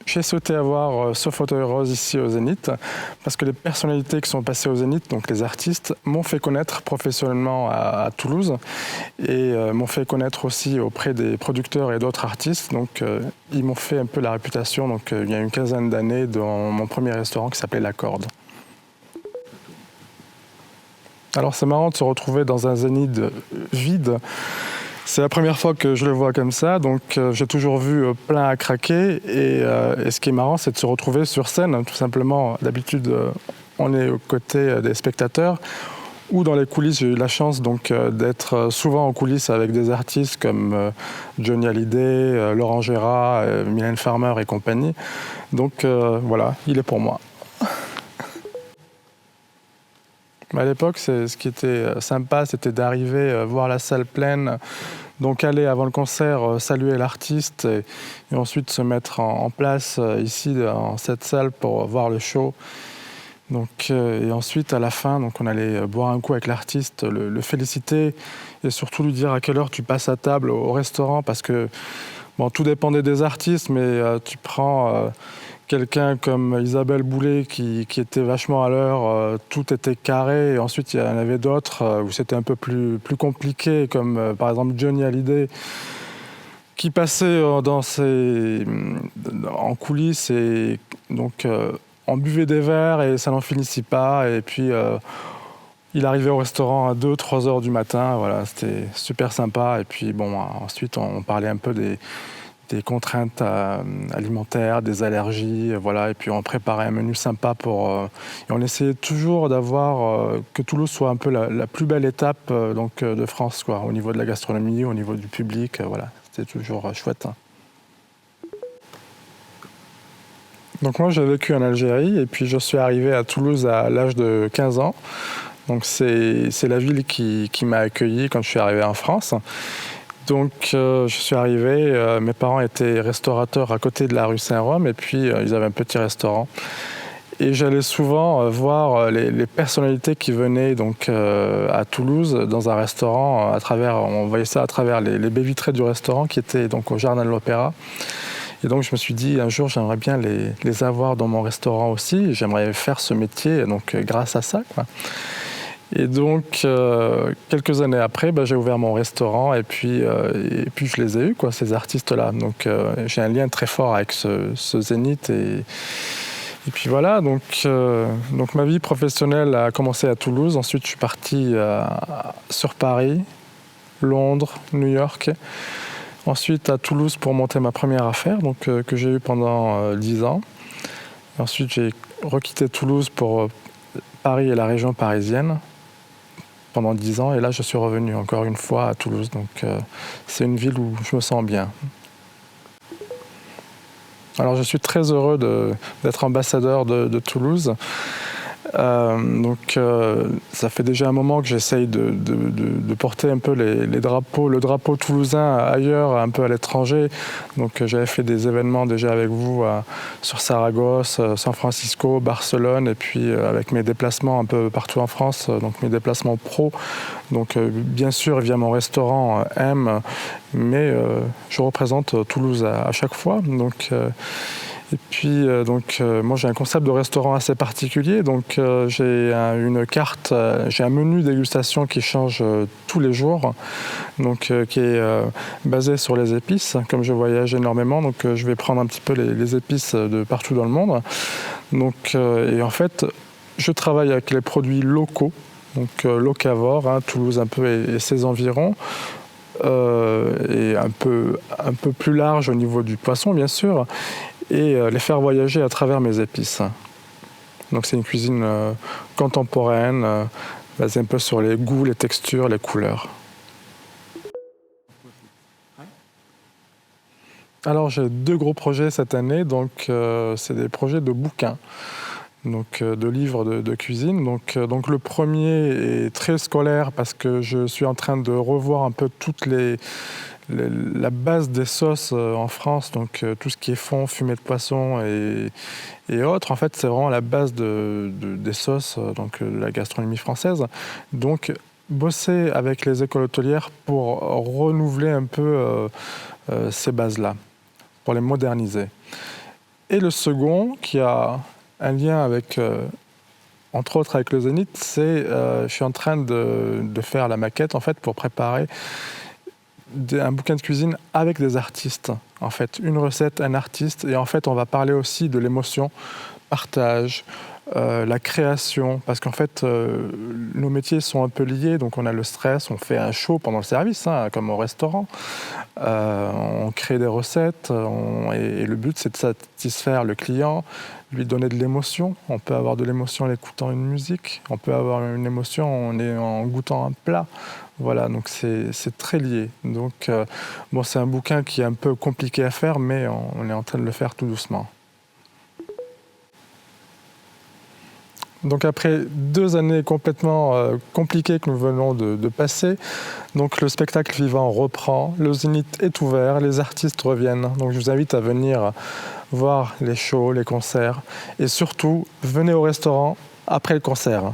J'ai souhaité avoir ce fauteuil rose ici au Zénith parce que les personnalités qui sont passées au Zénith, donc les artistes, m'ont fait connaître professionnellement à Toulouse et m'ont fait connaître aussi auprès des producteurs et d'autres artistes. Donc ils m'ont fait un peu la réputation il y a une quinzaine d'années dans mon premier restaurant qui s'appelait La Corde. Alors c'est marrant de se retrouver dans un Zénith vide. C'est la première fois que je le vois comme ça, donc j'ai toujours vu plein à craquer. Et ce qui est marrant, c'est de se retrouver sur scène, tout simplement. D'habitude, on est aux côtés des spectateurs ou dans les coulisses. J'ai eu la chance d'être souvent en coulisses avec des artistes comme Johnny Hallyday, Laurent Gérard, Mylène Farmer et compagnie. Donc voilà, il est pour moi. À l'époque, ce qui était sympa, c'était d'arriver, voir la salle pleine, donc aller avant le concert, saluer l'artiste et ensuite se mettre en place ici dans cette salle pour voir le show. Et ensuite, à la fin, on allait boire un coup avec l'artiste, le féliciter et surtout lui dire à quelle heure tu passes à table au restaurant parce que tout dépendait des artistes, mais tu prends quelqu'un comme Isabelle Boulay qui était vachement à l'heure, tout était carré. Et ensuite, il y en avait d'autres où c'était un peu plus compliqué, comme par exemple Johnny Hallyday, qui passait en coulisses et on buvait des verres et ça n'en finissait pas. Et puis, il arrivait au restaurant à 2-3 heures du matin. Voilà, c'était super sympa. Et puis, ensuite, on parlait un peu des contraintes alimentaires, des allergies, voilà. Et puis on préparait un menu sympa et on essayait toujours d'avoir que Toulouse soit un peu la plus belle étape de France, quoi, au niveau de la gastronomie, au niveau du public, voilà. C'était toujours chouette. Donc moi j'ai vécu en Algérie et puis je suis arrivé à Toulouse à l'âge de 15 ans. Donc c'est la ville qui m'a accueilli quand je suis arrivé en France. Donc je suis arrivé, mes parents étaient restaurateurs à côté de la rue Saint-Rome et puis ils avaient un petit restaurant. Et j'allais souvent voir les personnalités qui venaient à Toulouse dans un restaurant, on voyait ça à travers les baies vitrées du restaurant qui étaient au Jardin de l'Opéra. Et donc je me suis dit un jour j'aimerais bien les avoir dans mon restaurant aussi, j'aimerais faire ce métier grâce à ça, quoi. Et donc, quelques années après, j'ai ouvert mon restaurant et puis je les ai eus, quoi, ces artistes-là. Donc, j'ai un lien très fort avec ce Zénith. Et puis voilà, donc ma vie professionnelle a commencé à Toulouse. Ensuite, je suis parti sur Paris, Londres, New York. Ensuite, à Toulouse pour monter ma première affaire, que j'ai eue pendant 10 ans. Et ensuite, j'ai requitté Toulouse pour Paris et la région parisienne pendant 10 ans, et là je suis revenu encore une fois à Toulouse, c'est une ville où je me sens bien. Alors je suis très heureux d'être ambassadeur de Toulouse. Ça fait déjà un moment que j'essaye de porter un peu le drapeau toulousain ailleurs, un peu à l'étranger. Donc j'avais fait des événements déjà avec vous sur Saragosse, San Francisco, Barcelone, et puis avec mes déplacements un peu partout en France, mes déplacements pro. Bien sûr via mon restaurant M, mais je représente Toulouse à chaque fois. Et puis, moi j'ai un concept de restaurant assez particulier, j'ai une carte, j'ai un menu dégustation qui change tous les jours, qui est basé sur les épices. Comme je voyage énormément, je vais prendre un petit peu les épices de partout dans le monde. Et en fait, je travaille avec les produits locaux, locavores, Toulouse un peu et ses environs. Et un peu plus large au niveau du poisson, bien sûr. Et les faire voyager à travers mes épices. Donc c'est une cuisine contemporaine, basée un peu sur les goûts, les textures, les couleurs. Alors j'ai 2 gros projets cette année, c'est des projets de bouquins, de livres de cuisine. Donc le premier est très scolaire parce que je suis en train de revoir un peu la base des sauces en France, tout ce qui est fond, fumée de poisson et autres. En fait, c'est vraiment la base des sauces de la gastronomie française. Donc, bosser avec les écoles hôtelières pour renouveler un peu ces bases-là, pour les moderniser. Et le second, qui a un lien avec, entre autres avec le Zénith, c'est je suis en train de faire la maquette en fait pour préparer un bouquin de cuisine avec des artistes. En fait, une recette, un artiste, et en fait, on va parler aussi de l'émotion, partage, la création, parce qu'en fait, nos métiers sont un peu liés, donc on a le stress, on fait un show pendant le service, hein, comme au restaurant, on crée des recettes, et le but c'est de satisfaire le client, lui donner de l'émotion. On peut avoir de l'émotion en écoutant une musique, on peut avoir une émotion en goûtant un plat. Voilà, donc c'est très lié. Donc, bon, c'est un bouquin qui est un peu compliqué à faire, mais on est en train de le faire tout doucement. Donc après 2 années complètement compliquées que nous venons de passer, donc le spectacle vivant reprend, le Zénith est ouvert, les artistes reviennent. Donc je vous invite à venir voir les shows, les concerts, et surtout venez au restaurant après le concert.